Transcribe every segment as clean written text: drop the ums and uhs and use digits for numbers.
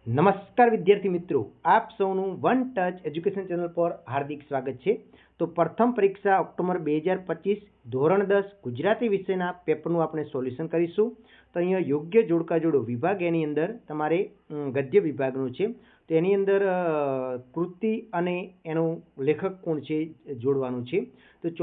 નમસ્કાર વિદ્યાર્થી મિત્રો, આપ સૌનું વન ટચ એજ્યુકેશન ચેનલ પર હાર્દિક સ્વાગત છે। તો પ્રથમ પરીક્ષા ઓક્ટોબર 2025 ધોરણ 10 ગુજરાતી વિષયના પેપરનું આપણે સોલ્યુશન કરીશું। તો અહીંયા યોગ્ય જોડકા જોડો વિભાગ એની અંદર તમારે ગદ્ય વિભાગનું છે। તો એની અંદર કૃતિ અને એનો લેખક કોણ છે જોડવાનું છે। તો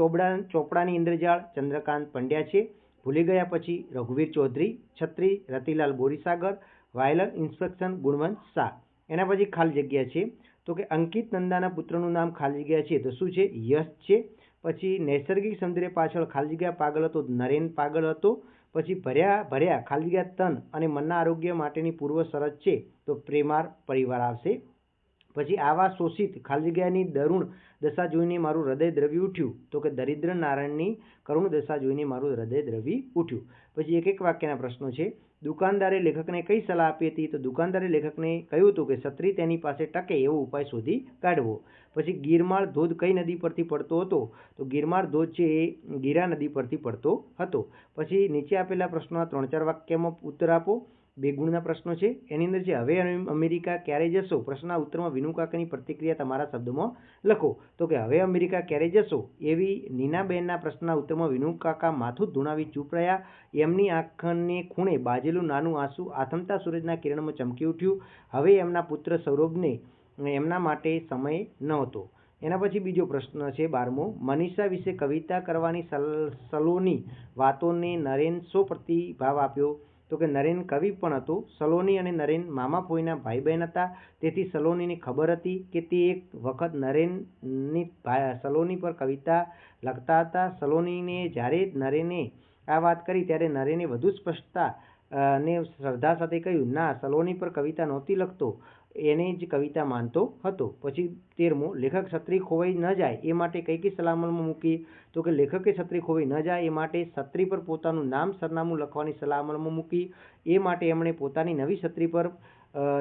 ચોપડાની ઇન્દ્રજાળ ચંદ્રકાંત પંડ્યા છે। ભૂલી ગયા પછી રઘુવીર ચૌધરી, છત્રી રતિલાલ બોરીસાગર, વાયલર ઇન્સ્પેક્શન ગુણવંત શાહ। એના પછી ખાલી જગ્યા છે તો કે અંકિત નંદાના પુત્રનું નામ ખાલી જગ્યા છે તો શું છે? યશ છે। પછી નૈસર્ગિક સૌંદર્ય પાછળ ખાલી જગ્યા પાગલ હતો, નરેન પાગલ હતો। પછી ભર્યા ખાલી જગ્યા તન અને મનના આરોગ્ય માટેની પૂર્વ શરત છે તો પ્રેમાર પરિવાર આવશે। પછી આવા શોષિત ખાલી જગ્યાની દરુણ દશા જોઈને મારું હૃદય દ્રવી ઉઠ્યું તો કે દરિદ્ર નારાયણની કરુણ દશા જોઈને મારું હૃદય દ્રવી ઉઠ્યું। પછી એક વાક્યના પ્રશ્નો છે। દુકાનદારે લેખકને કઈ સલાહ આપી હતી? તો દુકાનદારે લેખકને કહ્યું હતું કે છત્રી તેની પાસે ટકે એવો ઉપાય શોધી કાઢવો। પછી ગિરમાળ ધોધ કઈ નદી પરથી પડતો હતો? તો ગિરમાળ ધોધ છે એ ગીરા નદી પરથી પડતો હતો। પછી નીચે આપેલા પ્રશ્નોના 3-4 વાક્યમાં ઉત્તર આપો। 2 ગુણના પ્રશ્નો છે। એની અંદર છે હવે અમેરિકા ક્યારે જશો? પ્રશ્નના ઉત્તરમાં વિનુ કાકાની પ્રતિક્રિયા તમારા શબ્દોમાં લખો। તો કે હવે અમેરિકા ક્યારે જશો એવી નીનાબેનના પ્રશ્નના ઉત્તરમાં વિનુ કાકા માથું ધુણાવી ચૂપ રહ્યા। એમની આંખને ખૂણે બાજેલું નાનું આંસુ આથમતા સૂરજના કિરણમાં ચમકી ઉઠ્યું। હવે એમના પુત્ર સૌરભને એમના માટે સમય નહોતો। એના પછી બીજો પ્રશ્ન છે 12મો। મનીષા વિશે કવિતા કરવાની સલોની વાતોને નરેન શો પ્રતિભાવ આપ્યો? તો કે નરેન કવિ પણ હતો। સલોની અને નરેન મામા ફોઈના ભાઈ બહેન હતા, તેથી સલોનીને ખબર હતી કે તે એક વખત નરેનની સલોની પર કવિતા લખતા હતા। સલોનીને જ્યારે નરેને આ વાત કરી ત્યારે નરેને વધુ સ્પષ્ટતા ને શ્રદ્ધા સાથે કહ્યું, ના, સલોની પર કવિતા નહોતી લખતો, એને જ કવિતા માનતો હતો। પછી 13મો। લેખક છત્રી ખોવાઈ ન જાય એ માટે કઈ સલાહ અમલમાં મૂકી? તો કે લેખકે છત્રી ખોવાઈ ન જાય એ માટે છત્રી પર પોતાનું નામ સરનામું લખવાની સલાહ અમલમાં મૂકી। એ માટે એમણે પોતાની નવી છત્રી પર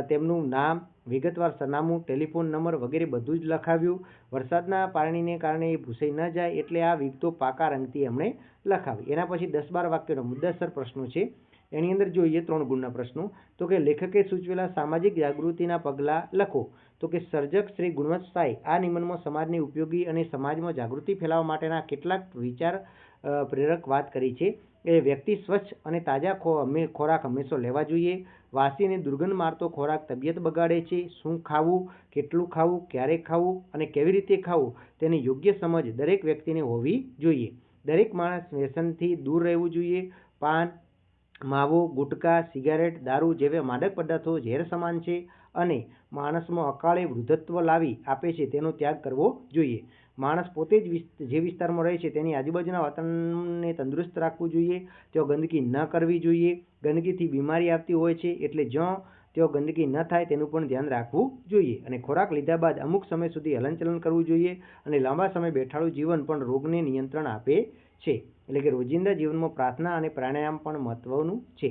તેમનું નામ, વિગતવાર સરનામું, ટેલિફોન નંબર વગેરે બધું જ લખાવ્યું। વરસાદના પાણીને કારણે એ ભૂસાઈ ન જાય એટલે આ વિગતો પાકા રંગથી એમણે લખાવી। એના પછી 10-12 વાક્યનો મુદ્દાસર પ્રશ્નો છે। એની અંદર જોઈએ 3 ગુણના પ્રશ્નો। તો કે લેખકે સૂચવેલા સામાજિક જાગૃતિના પગલાં લખો। તો કે સર્જક શ્રી ગુણવંત શાહે આ નિબંધમાં સમાજને ઉપયોગી અને સમાજમાં જાગૃતિ ફેલાવવા માટેના કેટલાક વિચાર પ્રેરક વાત કરી છે। એ વ્યક્તિ સ્વચ્છ અને તાજા ખોરાક હંમેશા લેવા જોઈએ। વાસી અને દુર્ગંધ મારતો ખોરાક તબિયત બગાડે છે। શું ખાવું, કેટલું ખાવું, ક્યારે ખાવું અને કેવી રીતે ખાવું તેની યોગ્ય સમજ દરેક વ્યક્તિને હોવી જોઈએ। દરેક માણસ વ્યસનથી દૂર રહેવું જોઈએ। પાન, માવો, ગુટકા, સિગારેટ, દારૂ જેવા માદક પદાર્થો ઝેર સમાન છે અને માણસમાં અકાળે વૃદ્ધત્વ લાવી આપે છે, તેનો ત્યાગ કરવો જોઈએ। માણસ પોતે જ જે વિસ્તારમાં રહે છે તેની આજુબાજુના વાતાવરણને તંદુરસ્ત રાખવું જોઈએ। તેઓ ગંદકી ન કરવી જોઈએ। ગંદકીથી બીમારી આવતી હોય છે એટલે જ્યાં તેઓ ગંદકી ન થાય તેનું પણ ધ્યાન રાખવું જોઈએ। અને ખોરાક લીધા બાદ અમુક સમય સુધી હલનચલન કરવું જોઈએ અને લાંબા સમય બેઠાડું જીવન પણ રોગને નિયંત્રણ આપે છે, એટલે કે રોજિંદા જીવનમાં પ્રાર્થના અને પ્રાણાયામ પણ મહત્વનું છે।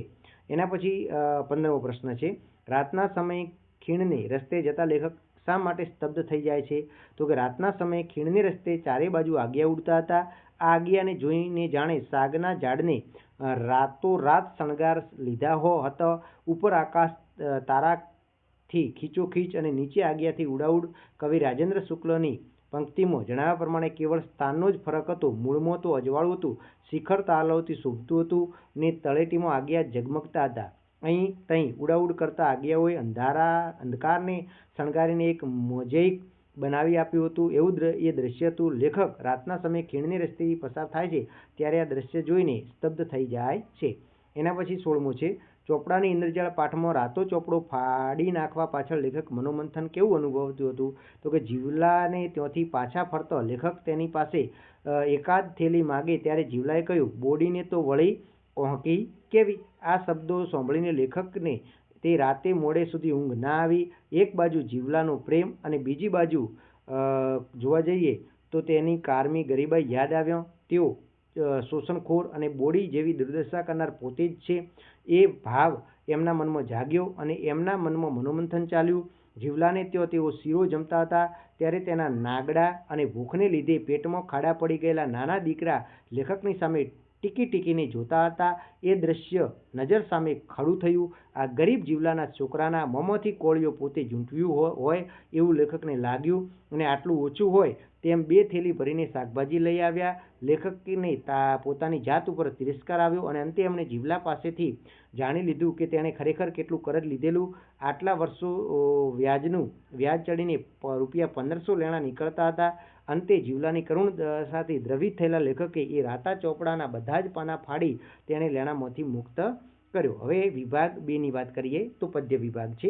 એના પછી 15મો પ્રશ્ન છે। રાતના સમયે ખીણને રસ્તે જતા લેખક શા માટે સ્તબ્ધ થઈ જાય છે? તો કે રાતના સમયે ખીણને રસ્તે ચારે બાજુ આગિયા ઉડતા હતા। આ આગિયાને જોઈને જાણે સાગના ઝાડને રાતોરાત શણગાર લીધા હતો। ઉપર આકાશ તારાથી ખીચોખીચ અને નીચે આગિયાથી ઉડાઉડ। કવિ રાજેન્દ્ર શુક્લની પંક્તિમાં જણાવ્યા પ્રમાણે કેવળ સ્થાનનો જ ફરક હતો, મૂળમાં તો અજવાળું હતું, શિખર તાલાઓથી શોભતું હતું ને તળેટીમાં આગિયા ઝગમગતા હતા। અહીં તહીં ઉડાઉડ કરતા આગિયાઓએ અંધકારને શણગારીને એક મોઝેઇક બનાવી આપ્યું હતું, એવું એ દ્રશ્ય હતું। લેખક રાતના સમયે ખીણને રસ્તેથી પસાર થાય છે ત્યારે આ દ્રશ્ય જોઈને સ્તબ્ધ થઈ જાય છે। એના પછી 16મો છે। ચોપડાની ઇન્દ્રજાળ પાઠમાં રાતો ચોપડો ફાડી નાખવા પાછળ લેખક મનોમંથન કેવું અનુભવતું હતું? તો કે જીવલાને ત્યાંથી પાછા ફરતો લેખક તેની પાસે એકાદ થેલી માગે ત્યારે જીવલાએ કહ્યું, બોડીને તો વળી કોહકી કેવી? આ શબ્દો સાંભળીને લેખકને તે રાતે મોડે સુધી ઊંઘ ના આવી। એક બાજુ જીવલાનો પ્રેમ અને બીજી બાજુ જોવા જઈએ તો તેની કારમી ગરીબાઈ યાદ આવ્યા। તેઓ શોષણખોર અને બોડી જેવી દુર્દશા કરનાર પોતે જ છે એ ભાવ એમના મનમાં જાગ્યો અને એમના મનમાં મનોમંથન ચાલ્યું। જીવલાને તેઓ શીરો જમતા હતા ત્યારે તેના નાગડા અને ભૂખને લીધે પેટમાં ખાડા પડી ગયેલા નાના દીકરા લેખકની સામે ટીકી ટીકીને જોતા હતા. એ દ્રશ્ય નજર સામે ખડું થયું. આ ગરીબ જીવલાના છોકરાના મોંમાંથી કોળીઓ પોતે ઝૂંટવ્યું હોય એવું લેખકને લાગ્યું, અને આટલું ઓછું હોય તેમ 2 થેલી ભરીને શાકભાજી લઈ આવ્યા. લેખકને પોતાની જાત ઉપર તિરસ્કાર આવ્યો, અને અંતે એમણે જીવલા પાસેથી જાણી લીધું કે તેણે ખરેખર કેટલું કરજ લીધેલું. આટલા વર્ષો વ્યાજ ચડીને ₹1500 લેણા નીકળતા હતા. અંતે જીવલાની કરુણ દશાથી દ્રવિત થયેલા લેખકે એ રાતા ચોપડાના બધા જ પાના ફાડી તેણે લેણામાંથી મુક્ત કર્યો. હવે વિભાગ 2 ની વાત કરીએ તો પદ્ય વિભાગ છે.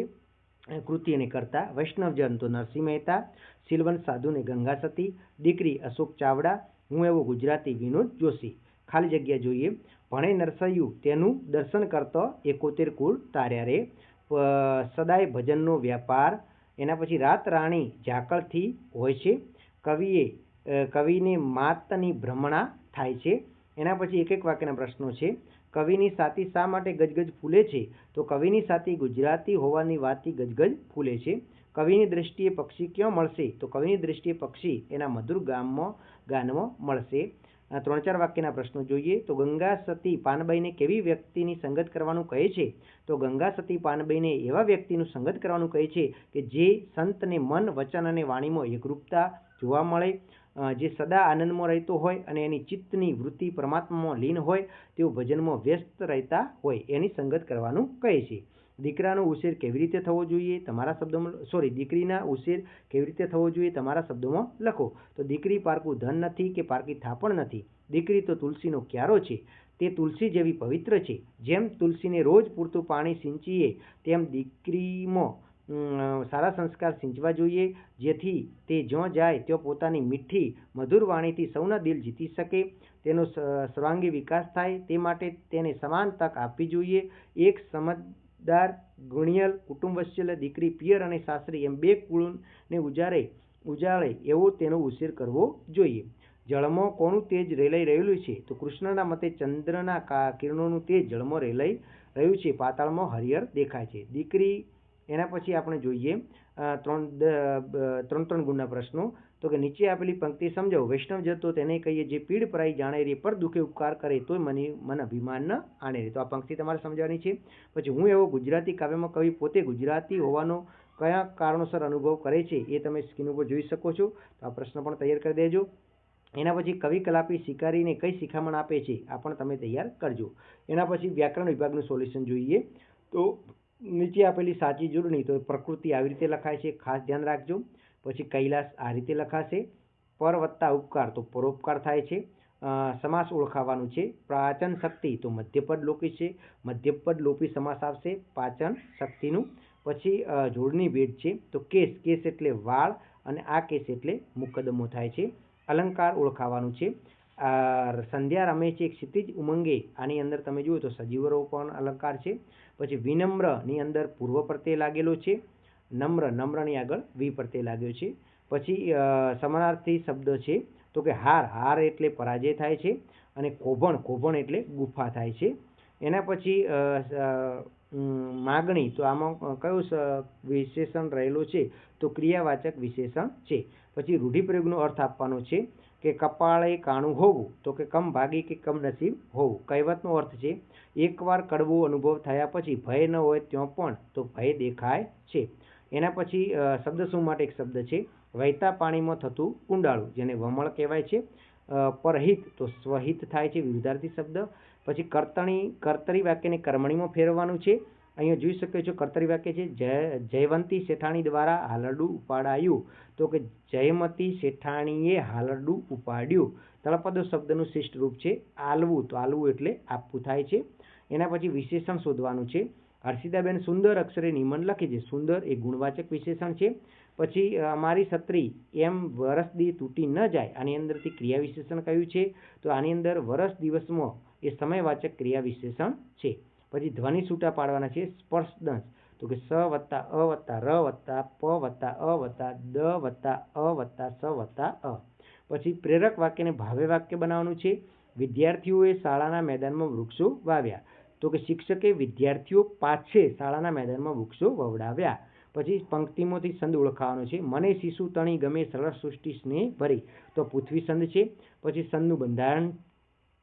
કૃતિ અને કર્તા: વૈષ્ણવજન તો નરસિંહ મહેતા, શીલવંત સાધુ ને ગંગા સતી, દીકરી અશોક ચાવડા, હું એવો ગુજરાતી વિનોદ જોશી. ખાલી જગ્યા જોઈએ. ભણે નરસૈયું તેનું દર્શન કરતો 71 કુળ તાર્યા રે, સદાય ભજનનો વ્યાપાર. એના પછી રાત રાણી ઝાકળથી હોય છે, કવિને માતની ભ્રમણા થાય છે. એના પછી એક વાક્યના પ્રશ્નો છે. કવિની સાતી શા માટે ગજગજ ફૂલે છે? તો કવિની સાતી ગુજરાતી હોવાની વાતથી ગજગજ ફૂલે છે. કવિની દ્રષ્ટિએ પક્ષી ક્યાં મળશે? તો કવિની દ્રષ્ટિએ પક્ષી એના મધુર ગાનમાં મળશે. 3-4 વાક્યના પ્રશ્નો જોઈએ. તો ગંગા સતી પાનબાઈને કેવી વ્યક્તિની સંગત કરવાનું કહે છે? તો ગંગા સતી પાનબાઈને એવા વ્યક્તિનું સંગત કરવાનું કહે છે કે જે સંતને મન, વચન અને વાણીમાં એકરૂપતા જોવા મળે, જે સદા આનંદમાં રહેતો હોય અને એની ચિત્તની વૃત્તિ પરમાત્મામાં લીન હોય, તેઓ ભજનમાં વ્યસ્ત રહેતા હોય, એની સંગત કરવાનું કહે છે. દીકરાનો ઉછેર કેવી રીતે થવો જોઈએ? તમારા શબ્દોમાં દીકરીના ઉછેર કેવી રીતે થવો જોઈએ? તમારા શબ્દોમાં લખો. તો દીકરી પારકું ધન નથી કે પારકી થાપણ નથી. દીકરી તો તુલસીનો ક્યારો છે. તે તુલસી જેવી પવિત્ર છે. જેમ તુલસીને રોજ પૂરતું પાણી સિંચીએ તેમ દીકરીમાં સારા સંસ્કાર સિંચવા જોઈએ, જેથી તે જ્યાં જાય ત્યાં પોતાની મીઠી મધુર વાણીથી સૌના દિલ જીતી શકે, તેનો સર્વાંગી વિકાસ થાય. તે માટે તેને સમાન તક આપવી જોઈએ. એક સમજદાર, ગુણિયલ, કુટુંબવત્સલ દીકરી પિયર અને સાસરી એમ 2 કુળને ઉજાળે એવો તેનો ઉછેર કરવો જોઈએ. જળમાં કોનું તેજ રેલાઈ રહેલું છે? તો કૃષ્ણના મતે ચંદ્રના કિરણોનું તેજ જળમાં રેલાઈ રહ્યું છે. પાતાળમાં હરિહર દેખાય છે. દીકરી. એના પછી આપણે જોઈએ 3 ગુણના પ્રશ્નો. તો કે નીચે આપેલી પંક્તિ સમજાવો. વૈષ્ણવ જતો તેને કહીએ જે પીડ પરાઈ જાણે રે, પર દુઃખે ઉપકાર કરે તોય મન અભિમાન ન આણે રે. તો આ પંક્તિ તમારે સમજાવવાની છે. પછી હું એવો ગુજરાતી કાવ્યમાં કવિ પોતે ગુજરાતી હોવાનો કયા કારણોસર અનુભવ કરે છે એ તમે સ્ક્રીન ઉપર જોઈ શકો છો. તો આ પ્રશ્ન પણ તૈયાર કરી દેજો. એના પછી કવિ કલાપી શિકારીને કઈ શિખામણ આપે છે આ પણ તમે તૈયાર કરજો. એના પછી વ્યાકરણ વિભાગનું સોલ્યુશન જોઈએ. તો નીચે આપેલી સાચી જોડણી. તો પ્રકૃતિ આવી રીતે લખાય છે, ખાસ ધ્યાન રાખજો. પછી કૈલાસ આ રીતે લખાશે. પર વત્તા ઉપકાર તો પરોપકાર થાય છે. સમાસ ઓળખાવાનું છે. પાચન શક્તિ તો મધ્યપદ લોપી છે, મધ્યપદ લોપી સમાસ આવશે પાચન શક્તિનું. પછી જોડણી ભેદ છે. તો કેસ એટલે વાળ અને આ કેસ એટલે મુકદ્દમો થાય છે. અલંકાર ઓળખાવાનું છે. સંધ્યા રમે છે ક્ષિતિજ ઉમંગે, આની અંદર તમે જુઓ તો સજીવરો પણ અલંકાર છે. પછી વિનમ્ર ની અંદર પૂર્વ પ્રત્યય લાગેલો છે. નમ્રની આગળ વી પ્રત્યય લાગ્યો છે. પછી સમાનાર્થી શબ્દ છે. તો કે હાર એટલે પરાજય થાય છે, અને કોભણ એટલે ગુફા થાય છે. એના પછી માગણી. તો આમાં કયું વિશેષણ રહેલું છે? તો ક્રિયાવાચક વિશેષણ છે. પછી રૂઢિપ્રયોગનો અર્થ આપવાનો છે કે કપાળે કાણું હોવું, તો કે કમ ભાગી કે કમ નસીબ હોવું. કહેવતનો અર્થ છે એકવાર કડવો અનુભવ થયા પછી ભય ન હોય ત્યાં પણ તો ભય દેખાય છે. એના પછી શબ્દ સમૂહ માટે એક શબ્દ છે વહેતા પાણીમાં થતું કુંડાળું, જેને વમળ કહેવાય છે. પરહિત તો સ્વહિત થાય છે, વિરુદ્ધાર્થી શબ્દ. પછી કર્તરી વાક્યને કર્મણીમાં ફેરવવાનું છે. અહીંયા જોઈ શકો છો કર્તરી વાક્ય છે જયવંતી શેઠાણી દ્વારા હાલરડું ઉપાડાયું, તો કે જયમતી શેઠાણીએ હાલરડું ઉપાડ્યું. તળપદો શબ્દનું શિષ્ટ રૂપ છે આલવું, તો આલવું એટલે આપવું થાય છે. એના પછી વિશેષણ શોધવાનું છે. હર્ષિદાબેન સુંદર અક્ષરે નિમન લખે છે. સુંદર એ ગુણવાચક વિશેષણ છે. પછી અમારી છત્રી એમ વરસ દી તૂટી ન જાય, આની અંદરથી ક્રિયા વિશેષણ કયું છે? તો આની અંદર વરસ દિવસમાં એ સમયવાચક ક્રિયા વિશેષણ છે. પછી ધ્વનિ છૂટા પાડવાના છે. સ્પર્શદંશ, તો કે સ વત્તા અ વત્તા ર વત્તા પ વત્તા અ વત્તા દ વત્તા અ વત્તા સ વત્તા અ. પછી પ્રેરક વાક્યને ભાવે વાક્ય બનાવવાનું છે. વિદ્યાર્થીઓએ શાળાના મેદાનમાં વૃક્ષો વાવ્યા, તો કે શિક્ષકે વિદ્યાર્થીઓ પાછે શાળાના મેદાનમાં વૃક્ષો વવડાવ્યા. પછી પંક્તિમાંથી છંદ ઓળખાવાનો છે. મને શિશુ તણી ગમે સરળ સૃષ્ટિ સ્નેહ ભરી, તો પૃથ્વી છંદ છે. પછી છંદનું બંધારણ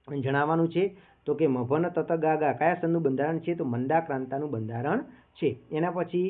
જણાવવાનું છે તો કે મભન તત ગાગા કયા સંધનું બંધારણ છે તો મંદાક્રાંતાનું બંધારણ છે. એના પછી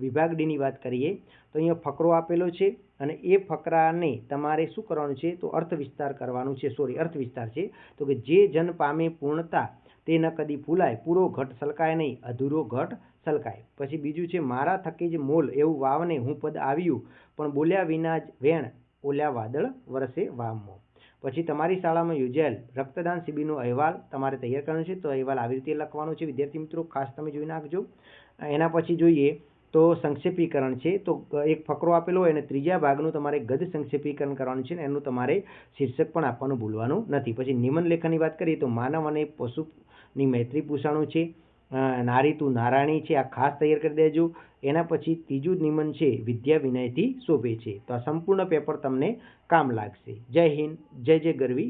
વિભાગ ડીની વાત કરીએ તો અહીંયા ફકરો આપેલો છે અને એ ફકરાને તમારે શું કરવાનું છે તો અર્થ વિસ્તાર છે તો કે જે જન પામે પૂર્ણતા તે ન કદી ફૂલાય, પૂરો ઘટ સલકાય નહીં, અધૂરો ઘટ સલકાય. પછી બીજું છે મારા થકી જ મોલ એવું વાવને હું પદ આવ્યું, પણ બોલ્યા વિના જ વેણ ઓલ્યા વાદળ વરસે વામો. પછી તમારી શાળામાં યોજાયેલ રક્તદાન શિબિરનો અહેવાલ તમારે તૈયાર કરવાનો છે. તો અહેવાલ આવી રીતે લખવાનો છે વિદ્યાર્થી મિત્રો, ખાસ તમે જોઈ નાખજો. એના પછી જોઈએ તો સંક્ષેપીકરણ છે. તો એક ફકરો આપેલો હોય અને ત્રીજા ભાગનું તમારે ગદ્ય સંક્ષેપીકરણ કરવાનું છે અને એનું તમારે શીર્ષક પણ આપવાનું ભૂલવાનું નથી. પછી નિબંધ લેખનની વાત કરીએ તો માનવ અને પશુની મૈત્રી પૂછાણું છે, નારી તું નારાયણી છે, આ ખાસ તૈયાર કરી દેજો. એના પછી ત્રીજું નિબંધ છે વિદ્યા વિનયથી શોભે છે. તો આ સંપૂર્ણ પેપર તમને કામ લાગશે. જય હિન્દ, જય જય ગરવી